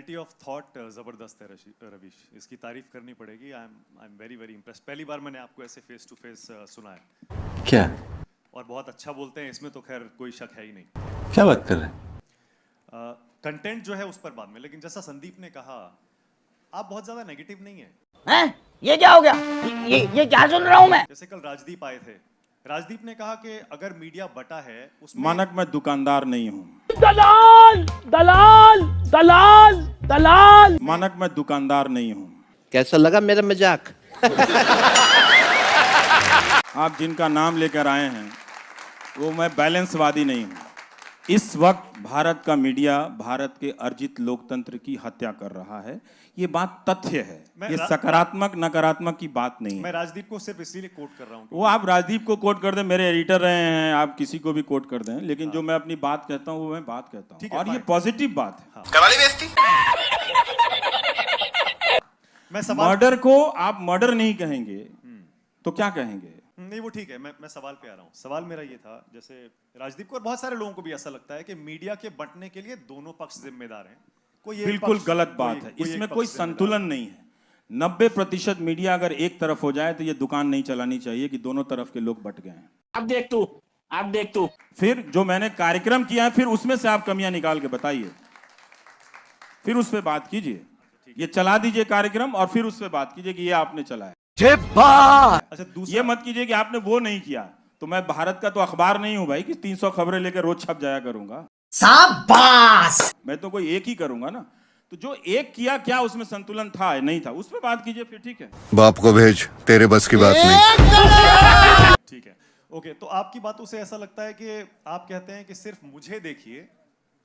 Clarity of thought जबरदस्त है रवीश, इसकी तारीफ करनी पड़ेगी। I am very very impressed. पहली बार मैंने आपको ऐसे फेस टू फेस सुना है। क्या? और बहुत अच्छा बोलते हैं, इसमें तो खैर कोई शक है ही नहीं। क्या बात कर रहे हैं? कंटेंट जो है उस पर बाद में, लेकिन जैसा संदीप ने कहा, आप बहुत ज्यादा नेगेटिव नहीं है। हैं? ये क्या हो गया? ये क्या सुन रहा हूँ मैं? जैसे कल राजदीप आए थे, राजदीप ने कहा कि अगर मीडिया बटा है उसमें मानक मैं दुकानदार नहीं हूँ। दलाल दलाल दलाल दलाल। मानक मैं दुकानदार नहीं हूँ। कैसा लगा मेरा मजाक? आप जिनका नाम लेकर आए हैं वो मैं बैलेंसवादी नहीं हूँ। इस वक्त भारत का मीडिया भारत के अर्जित लोकतंत्र की हत्या कर रहा है। ये बात तथ्य है, ये सकारात्मक नकारात्मक की बात नहीं है। मैं राजदीप को सिर्फ इसीलिए कोट कर रहा हूँ। वो आप राजदीप को कोट कर दें, मेरे एडिटर रहे हैं, आप किसी को भी कोट कर दें, लेकिन जो मैं अपनी बात कहता हूँ वो मैं बात कहता हूँ, और ये पॉजिटिव बात है। कवाली बेइज्जती। मर्डर को आप मर्डर नहीं कहेंगे तो क्या कहेंगे? नहीं वो ठीक है, मैं सवाल पे आ रहा हूँ। सवाल मेरा ये था, जैसे राजदीप को और बहुत सारे लोगों को भी ऐसा लगता है कि मीडिया के बंटने के लिए दोनों पक्ष जिम्मेदार हैं। कोई बिल्कुल गलत बात है, इसमें कोई संतुलन नहीं है। 90% मीडिया अगर एक तरफ हो जाए तो ये दुकान नहीं चलानी चाहिए कि दोनों तरफ के लोग बट गए हैं। अब देख तू। फिर जो मैंने कार्यक्रम किया है, फिर उसमें से आप कमियां निकाल के बताइए, फिर उस पर बात कीजिए। ये चला दीजिए कार्यक्रम और फिर उस पर बात कीजिए कि ये आपने चलाया। अच्छा, ये मत कीजिए कि आपने वो नहीं किया। तो मैं भारत का तो अखबार नहीं हूं भाई कि 300 खबरें लेकर रोज छप जाया करूंगा। शाबाश। मैं तो कोई एक ही करूंगा ना। तो जो एक किया, क्या उसमें संतुलन था नहीं था, उस पर बात कीजिए, फिर ठीक है। बाप को भेज, तेरे बस की बात नहीं। ठीक है, ओके। तो आपकी बातों से ऐसा लगता है कि आप कहते हैं कि सिर्फ मुझे देखिए,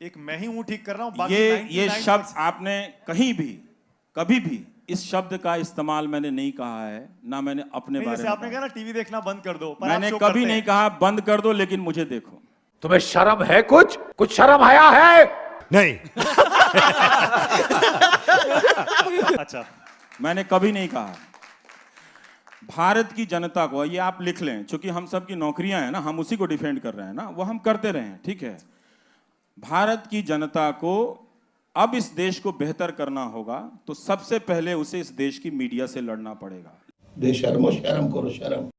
एक मैं ही हूं ठीक कर रहा हूं, बाकी ये शब्द आपने कहीं भी कभी भी इस शब्द का इस्तेमाल मैंने नहीं कहा है, ना मैंने अपने बारे में। आपने कहा ना टीवी देखना बंद कर दो, पर मैंने आप शो कभी करते नहीं हैं। कहा बंद कर दो, लेकिन मुझे देखो। तुम्हें शर्म है? कुछ शर्म आया है? नहीं। अच्छा, मैंने कभी नहीं कहा। भारत की जनता को, ये आप लिख लें, क्योंकि हम सब की नौकरियां हैं ना, हम उसी को डिफेंड कर रहे हैं ना, वो हम करते रहे हैं, ठीक है। भारत की जनता को अब इस देश को बेहतर करना होगा तो सबसे पहले उसे इस देश की मीडिया से लड़ना पड़ेगा। बेशर्मो शर्म करो शर्म।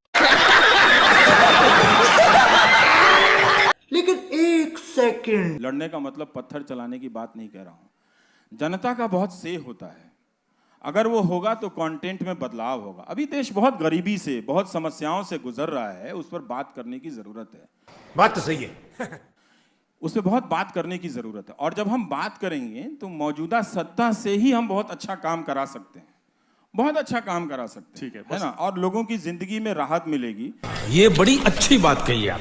लेकिन एक सेकंड, लड़ने का मतलब पत्थर चलाने की बात नहीं कह रहा हूं। जनता का बहुत से होता है, अगर वो होगा तो कंटेंट में बदलाव होगा। अभी देश बहुत गरीबी से, बहुत समस्याओं से गुजर रहा है, उस पर बात करने की जरूरत है। बात तो सही है। उस पर बहुत बात करने की जरूरत है, और जब हम बात करेंगे तो मौजूदा सत्ता से ही हम बहुत अच्छा काम करा सकते हैं, बहुत अच्छा काम करा सकते हैं, ठीक है ना, और लोगों की जिंदगी में राहत मिलेगी। ये बड़ी अच्छी बात कही आप।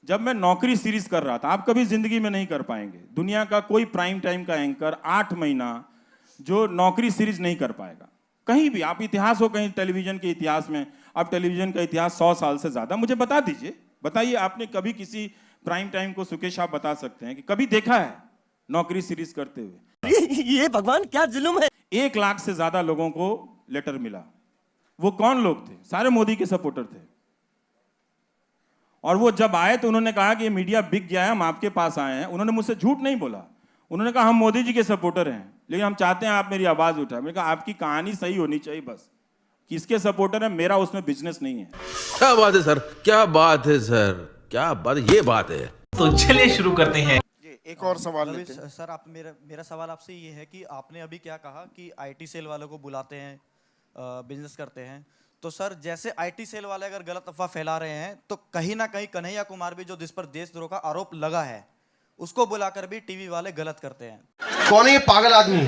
जब मैं नौकरी सीरीज कर रहा था, आप कभी जिंदगी में नहीं कर पाएंगे, दुनिया का कोई प्राइम टाइम का एंकर 8 महीना जो नौकरी सीरीज नहीं कर पाएगा कहीं भी। आप इतिहास हो कहीं टेलीविजन के इतिहास में, अब टेलीविजन का इतिहास 100 साल से ज्यादा, मुझे बता दीजिए, बताइए आपने कभी किसी प्राइम टाइम को, सुकेश आप बता सकते हैं कि कभी देखा है नौकरी सीरीज करते हुए? ये भगवान क्या जुल्म है। 1 लाख से ज्यादा लोगों को लेटर मिला। वो कौन लोग थे? सारे मोदी के सपोर्टर थे। और वो जब आए तो उन्होंने कहा कि ये मीडिया बिक गया है, हम आपके पास आए हैं। उन्होंने मुझसे झूठ नहीं बोला, उन्होंने कहा हम मोदी जी के सपोर्टर हैं, लेकिन हम चाहते हैं आप मेरी आवाज उठाएं। मैंने कहा आपकी कहानी सही होनी चाहिए, बस किसके सपोर्टर है, मेरा उसमें बिजनेस नहीं है। क्या बात है सर, क्या बात है सर, क्या बात, ये बात है। तो चलिए शुरू करते हैं। एक और सवाल लेते हैं। सर, आप मेरा सवाल आपसे ये है कि आपने अभी क्या कहा कि आईटी सेल वालों को बुलाते हैं, बिजनेस करते हैं। तो सर, जैसे आईटी सेल वाले अगर गलत अफवाह फैला रहे हैं, तो कहीं ना कहीं कन्हैया कुमार भी, जो जिस पर देशद्रोह का आरोप लगा है, उसको बुलाकर भी टीवी वाले गलत करते हैं। कौन है ये पागल आदमी?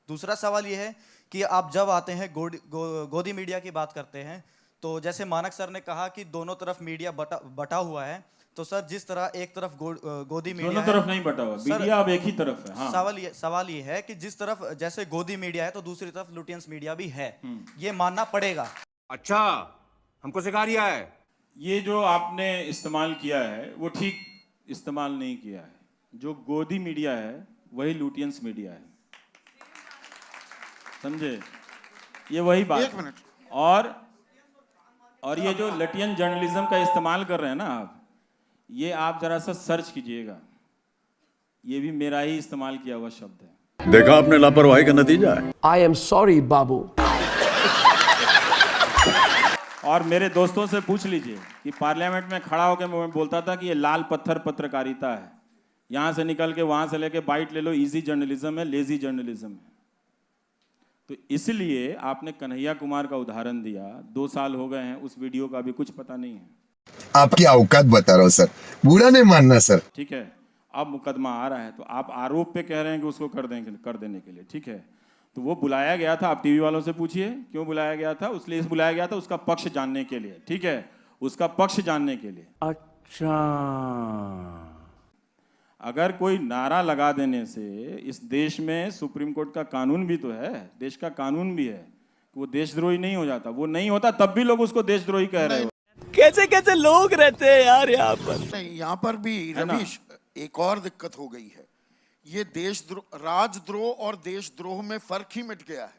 दूसरा सवाल ये है कि आप जब आते हैं गोदी मीडिया की बात करते हैं, तो जैसे मानक सर ने कहा कि दोनों तरफ मीडिया बटा हुआ है, तो सर जिस तरह एक तरफ गोदी मीडिया दोनों तरफ नहीं बटा हुआ, मीडिया अब एक ही तरफ है। हाँ। सवाल ये है कि जिस तरफ जैसे गोदी मीडिया है, तो दूसरी तरफ लुटियंस मीडिया भी है, ये मानना पड़ेगा। अच्छा, हमको सिखा रिया है। ये जो आपने इस्तेमाल किया है वो ठीक इस्तेमाल नहीं किया है। जो गोदी मीडिया है वही लुटियंस मीडिया है, समझे? ये वही बात। 1 मिनट। और ये जो लटियन जर्नलिज्म का इस्तेमाल कर रहे हैं ना आप, ये आप जरा सा सर्च कीजिएगा, ये भी मेरा ही इस्तेमाल किया हुआ शब्द है। देखा आपने लापरवाही का नतीजा है। आई एम सॉरी बाबू। और मेरे दोस्तों से पूछ लीजिए कि पार्लियामेंट में खड़ा होकर मैं बोलता था कि ये लाल पत्थर पत्रकारिता है, यहां से निकल के वहां से लेके बाइट ले लो, इजी जर्नलिज्म है, लेजी जर्नलिज्म है। तो इसलिए आपने कन्हैया कुमार का उदाहरण दिया, 2 साल हो गए हैं, उस वीडियो का भी कुछ पता नहीं है। आपकी औकात बता रहा हूँ सर, बुरा नहीं मानना सर। ठीक है, अब मुकदमा आ रहा है तो आप आरोप पे कह रहे हैं कि उसको कर देने के लिए, ठीक है। तो वो बुलाया गया था, आप टीवी वालों से पूछिए क्यों बुलाया गया था। उसलिए बुलाया गया था उसका पक्ष जानने के लिए, ठीक है, उसका पक्ष जानने के लिए। अच्छा, अगर कोई नारा लगा देने से, इस देश में सुप्रीम कोर्ट का कानून भी तो है, देश का कानून भी है, वो देशद्रोही नहीं हो जाता। वो नहीं होता तब भी लोग उसको देशद्रोही कह रहे हो। कैसे कैसे लोग रहते हैं यार यहाँ पर। नहीं, यहाँ पर भी रमेश एक और दिक्कत हो गई है। ये देशद्रोह, राजद्रोह और देशद्रोह में फर्क ही मिट गया है।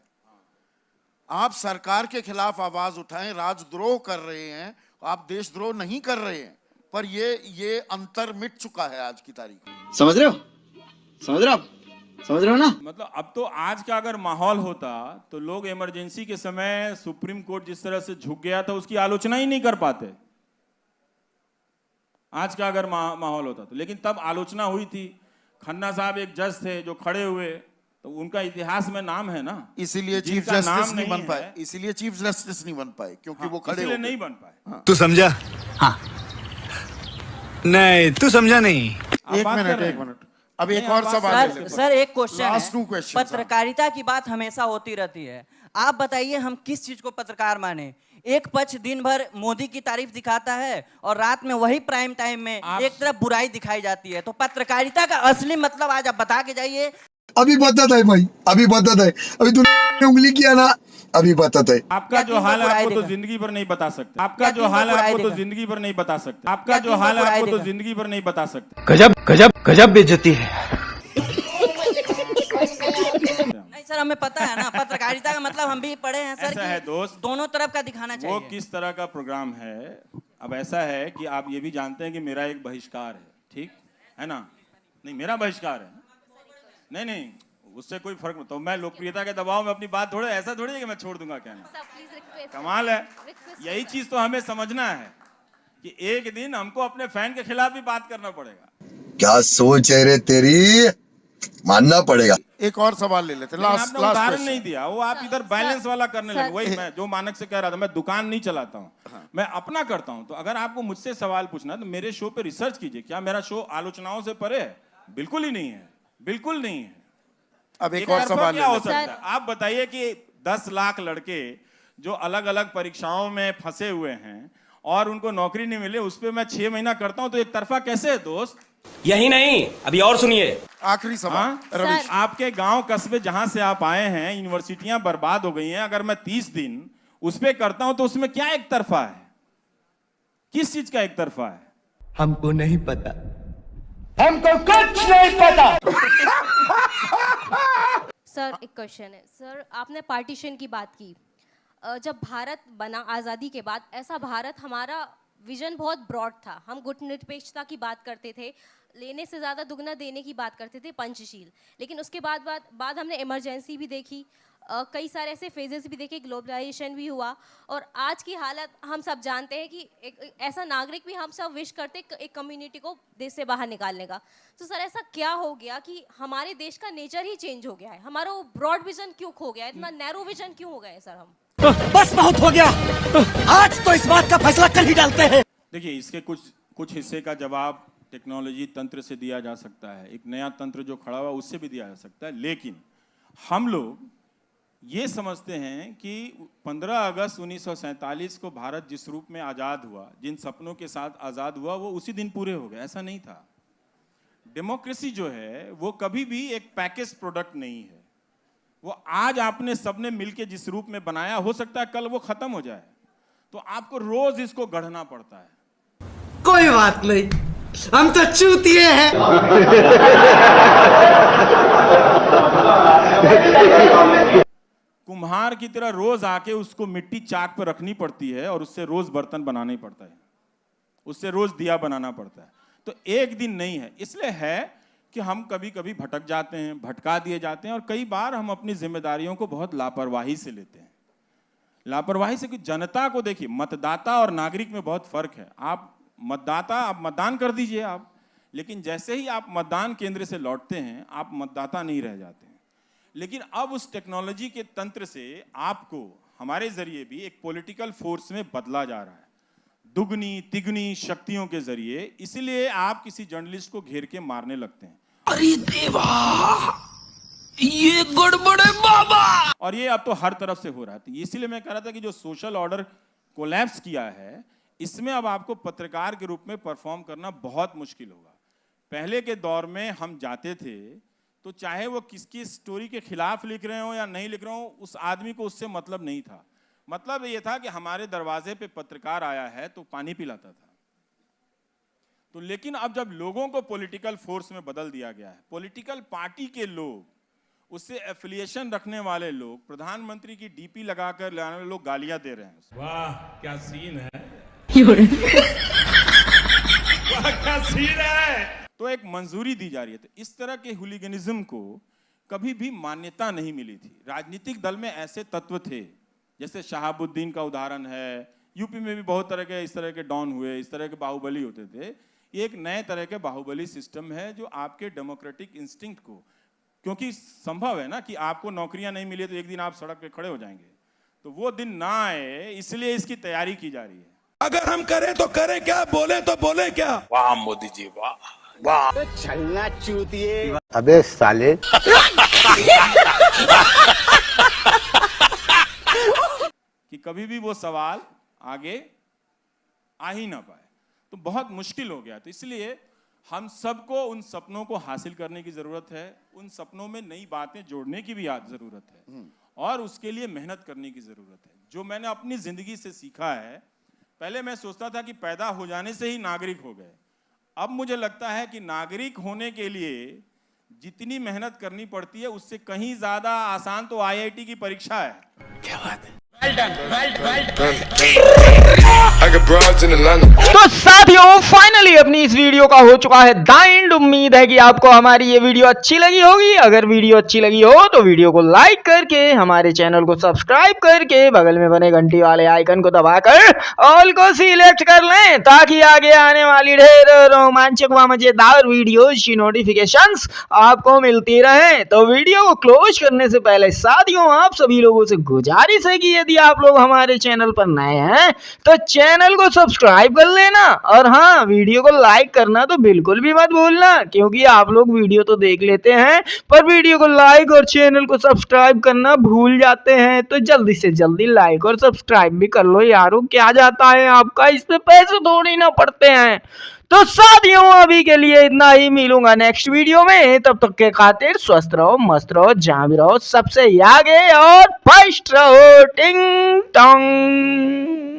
आप सरकार के खिलाफ आवाज उठाएं, राजद्रोह कर रहे हैं, आप देशद्रोह नहीं कर रहे हैं, पर ये अंतर मिट चुका है आज की तारीख में। समझ रहे हो? समझ रहे हो आप? समझ रहे हो ना? मतलब अब तो आज का अगर माहौल होता तो लोग इमरजेंसी के समय सुप्रीम कोर्ट जिस तरह से झुक गया था उसकी आलोचना ही नहीं कर पाते, आज का अगर माहौल होता तो। लेकिन तब आलोचना हुई थी। खन्ना साहब एक जज थे जो खड़े हुए, तो उनका इतिहास में नाम है ना, इसीलिए चीफ जस्टिस नहीं बन पाए, इसीलिए चीफ जस्टिस नहीं बन पाए क्योंकि वो खड़े इसलिए नहीं बन पाए। तू समझा? हाँ। नहीं, तू समझा नहीं। एक मिनट अब एक और सवाल सर एक क्वेश्चन लास्ट 2 क्वेश्चन। पत्रकारिता की बात हमेशा होती रहती है, आप बताइए हम किस चीज को पत्रकार माने। एक पक्ष दिन भर मोदी की तारीफ दिखाता है और रात में वही प्राइम टाइम में एक तरफ बुराई दिखाई जाती है। तो पत्रकारिता का असली मतलब आज आप बता के जाइए। अभी बताता है भाई, अभी बताता है, अभी तूने उंगली किया ना, अभी बताता है। आपका जो हाल है आपको तो जिंदगी भर नहीं बता सकते। आपका जो हाल है आपको तो जिंदगी भर नहीं बता सकते। आपका जो हाल है आपको तो जिंदगी भर नहीं बता सकते। गजब गजब गजब बेइज्जती है। नहीं सर, हमें पता है ना, पत्रकारिता का मतलब हम भी पढ़े हैं सर। ऐसा है दोस्त, दोनों तरफ का दिखाना चाहिए। वो किस तरह का प्रोग्राम है। अब ऐसा है कि आप ये भी जानते हैं कि मेरा एक बहिष्कार है, ठीक है ना? नहीं, मेरा बहिष्कार है, नहीं, उससे कोई फर्क नहीं। तो मैं लोकप्रियता के दबाव में अपनी बात थोड़े, ऐसा थोड़ी है कि मैं छोड़ दूंगा, क्या नहीं। कमाल है। यही चीज तो हमें समझना है कि एक दिन हमको अपने फैन के खिलाफ भी बात करना पड़ेगा। क्या सोच है रे तेरी, मानना पड़ेगा। एक और सवाल ले लेते, लास्ट उदाहरण नहीं दिया, वो आप इधर बैलेंस वाला करने लगे। वही मैं जो मानक से कह रहा था, मैं दुकान नहीं चलाता हूँ, मैं अपना करता हूँ। तो अगर आपको मुझसे सवाल पूछना है तो मेरे शो पे रिसर्च कीजिए। क्या मेरा शो आलोचनाओं से परे है? बिल्कुल ही नहीं है, बिल्कुल नहीं है। अब एक और सवाल क्या हो सकता है? आप बताइए कि 10 लाख लड़के जो अलग अलग परीक्षाओं में फंसे हुए हैं और उनको नौकरी नहीं मिले, उस पर मैं 6 महीना करता हूं, तो एक तरफा कैसे है दोस्त? यही नहीं, अभी और सुनिए। आखिरी सवाल रवीश, आपके गांव कस्बे जहां से आप आए हैं, यूनिवर्सिटियां बर्बाद हो गई हैं। अगर मैं 30 दिन उस पर करता हूं तो उसमें क्या एक तरफा है? किस चीज का एक तरफा है? हमको नहीं पता, हमको कुछ नहीं पता। सर एक क्वेश्चन है सर, आपने पार्टीशन की बात की। जब भारत बना आज़ादी के बाद, ऐसा भारत, हमारा विजन बहुत ब्रॉड था। हम गुटनिरपेक्षता की बात करते थे, लेने से ज़्यादा दुगना देने की बात करते थे, पंचशील। लेकिन उसके बाद हमने इमरजेंसी भी देखी, कई सारे ऐसे फेजेस भी देखे, ग्लोबलाइजेशन भी हुआ, और आज की हालत हम सब जानते हैं कि एक ऐसा नागरिक भी हम सब विश करते एक कम्युनिटी को देश से बाहर निकालने का। तो सर ऐसा क्या हो गया कि हमारे देश का नेचर ही चेंज हो गया है? हमारा वो ब्रॉड विजन क्यों खो गया है? इतना नैरो विजन क्यों हो गया है सर? हम बस बहुत हो गया, आज तो इस बात का फैसला कल ही डालते हैं। देखिए, इसके कुछ हिस्से का जवाब टेक्नोलॉजी तंत्र से दिया जा सकता है, एक नया तंत्र जो खड़ा हुआ उससे भी दिया जा सकता है। लेकिन हम लोग ये समझते हैं कि 15 अगस्त 1947 को भारत जिस रूप में आज़ाद हुआ, जिन सपनों के साथ आज़ाद हुआ, वो उसी दिन पूरे हो गए। ऐसा नहीं था। डेमोक्रेसी जो है वो कभी भी एक पैकेज प्रोडक्ट नहीं है। वो आज आपने सबने मिलके जिस रूप में बनाया, हो सकता है कल वो खत्म हो जाए, तो आपको रोज इसको गढ़ना पड़ता है। कोई बात नहीं, हम तो चूतिए हैं। कुम्हार की तरह रोज आके उसको मिट्टी चाक पर रखनी पड़ती है और उससे रोज बर्तन बनाना ही पड़ता है, उससे रोज दिया बनाना पड़ता है। तो एक दिन नहीं है। इसलिए है कि हम कभी कभी भटक जाते हैं, भटका दिए जाते हैं, और कई बार हम अपनी जिम्मेदारियों को बहुत लापरवाही से लेते हैं। लापरवाही से कि जनता को देखिए, मतदाता और नागरिक में बहुत फर्क है। आप मतदाता, आप मतदान कर दीजिए आप, लेकिन जैसे ही आप मतदान केंद्र से लौटते हैं आप मतदाता नहीं रह जाते हैं। लेकिन अब उस टेक्नोलॉजी के तंत्र से आपको हमारे जरिए भी एक पॉलिटिकल फोर्स में बदला जा रहा है, दुगनी तिगनी शक्तियों के जरिए। इसलिए आप किसी जर्नलिस्ट को घेर के मारने लगते हैं। अरे देवा, ये गड़बड़ है बाबा। और ये अब तो हर तरफ से हो रहा है। इसीलिए मैं कह रहा था कि जो सोशल ऑर्डर कोलैप्स किया है, इसमें अब आपको पत्रकार के रूप में परफॉर्म करना बहुत मुश्किल होगा। पहले के दौर में हम जाते थे तो चाहे वो किसकी स्टोरी के खिलाफ लिख रहे हो या नहीं लिख रहे हो, उस आदमी को उससे मतलब नहीं था। मतलब ये था कि हमारे दरवाजे पे पत्रकार आया है तो पानी पिलाता था। तो लेकिन अब जब लोगों को पॉलिटिकल फोर्स में बदल दिया गया है, पॉलिटिकल पार्टी के लोग, उससे एफिलिएशन रखने वाले लोग, प्रधानमंत्री की डीपी लगाकर लाने वाले लोग गालियां दे रहे हैं। वाह क्या सीन है, वाह क्या सीन है। तो एक मंजूरी दी जा रही है। तो इस तरह के हुलिगनिज्म को कभी भी मान्यता नहीं मिली थी। राजनीतिक दल में ऐसे तत्व थे, जैसे शहाबुद्दीन का उदाहरण है, यूपी में भी बहुत तरह के इस तरह के डॉन हुए, इस तरह के बाहुबली होते थे। ये एक नए तरह के बाहुबली सिस्टम है जो आपके डेमोक्रेटिक इंस्टिंक्ट को, क्योंकि संभव है ना कि आपको नौकरियां नहीं मिली तो एक दिन आप सड़क पे खड़े हो जाएंगे, तो वो दिन ना आए, इसलिए इसकी तैयारी की जा रही है। अगर हम करें तो करें क्या, बोले तो बोले क्या। वाह मोदी जी वाह वाह। छलना चूतिए। अबे साले। कि कभी भी वो सवाल आगे आ ही ना पाए, तो बहुत मुश्किल हो गया। तो इसलिए हम सबको उन सपनों को हासिल करने की जरूरत है, उन सपनों में नई बातें जोड़ने की भी जरूरत है, और उसके लिए मेहनत करने की जरूरत है। जो मैंने अपनी जिंदगी से सीखा है, पहले मैं सोचता था कि पैदा हो जाने से ही नागरिक हो गए। अब मुझे लगता है कि नागरिक होने के लिए जितनी मेहनत करनी पड़ती है उससे कहीं ज्यादा आसान तो आईआईटी की परीक्षा है। क्या बात है। तो साथियों, फाइनली अपनी इस वीडियो का हो चुका है द एंड। उम्मीद है कि आपको हमारी ये वीडियो अच्छी लगी होगी। अगर वीडियो अच्छी लगी हो तो वीडियो को लाइक करके, हमारे चैनल को सब्सक्राइब करके, बगल में बने घंटी वाले आइकन को दबाकर ऑल को सिलेक्ट कर लें, ताकि आगे आने वाली ढेर रोमांचक व मजेदार वीडियोज की नोटिफिकेशंस आपको मिलती रहे। तो वीडियो को क्लोज करने से पहले साथियों, आप सभी लोगों से गुजारिश है कि यदि आप लोग हमारे चैनल पर नए हैं तो चैनल को सब्सक्राइब कर लेना, और हाँ, वीडियो को लाइक करना तो बिल्कुल भी मत भूलना, क्योंकि आप लोग वीडियो तो देख लेते हैं पर वीडियो को लाइक और चैनल को सब्सक्राइब करना भूल जाते हैं। तो जल्दी से जल्दी लाइक और सब्सक्राइब भी कर लो यारो, क्या जाता है आपका, इससे पैसे थोड़ी ना पड़ते हैं। तो साथियों, अभी के लिए इतना ही, मिलूंगा नेक्स्ट वीडियो में। तब तक के खातिर स्वस्थ रहो, मस्त रहो, जहां भी रहो सबसे आगे और फर्स्ट रहो। टिंग टोंग।